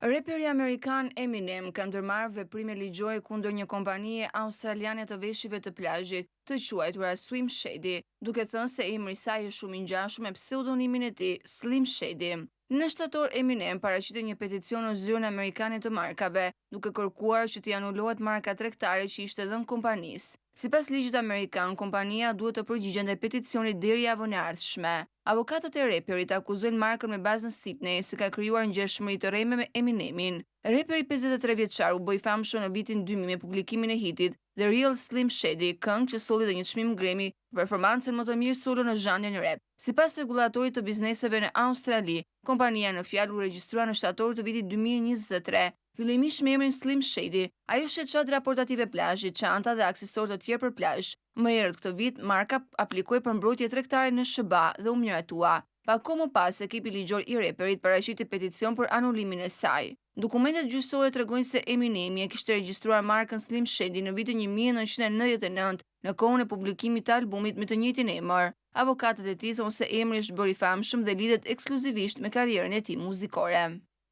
Reperi Amerikan Eminem ka ndërmarrë veprime ligjore kundër një kompanie australiane të veshjeve të plazhit, të quajtura Slim Shady, duke thënë se emri i saj është shumë i ngjashëm me pseudonimin e tij, Slim Shady. Në shtator, Eminem paraqiti një peticion në zyrën amerikane të markave, duke kërkuar që t'i anulohet marka tregtare që ishte dhënë kompanisë. Sipas ligjit amerikan, kompania duhet të përgjigjen ndaj peticionit deri javën e ardhshme. Avokatët e reperit akuzojnë markën me bazë në Sydney se ka krijuar ngjeshmëri të rreme me Eminemin. Reperi 53 vjeçar u bë i famshëm në vitin 2000 me publikimin e hitit The Real Slim Shady, këngë që solli dhe një çmim Grammy për performancën më të mirë solo në zhanrin rap. Sipas rregullatorit të bizneseve në Australi, kompania në fjalë u regjistrua në shtator të vitit 2023. Fillimisht me emrin Slim Shady, ajo shet çadra portative plazhi, çanta dhe aksesorë të tjerë për plazh. Më herët këtë vit, marka aplikoi për mbrojtje tregtare në SBA dhe u miratua. Pak kohë më pas, ekipi ligjor i reperit paraqiti peticion për anullimin e saj. Dokumentet gjyqësore tregojnë se Eminemi e kishte regjistruar markën Slim Shady në vitin 1999, në kohën e publikimit të albumit me të njëjtin emër. Avokatët e tij thonë se emri është bërë i famshëm dhe lidhet ekskluzivisht me karrierën e tij muzikore.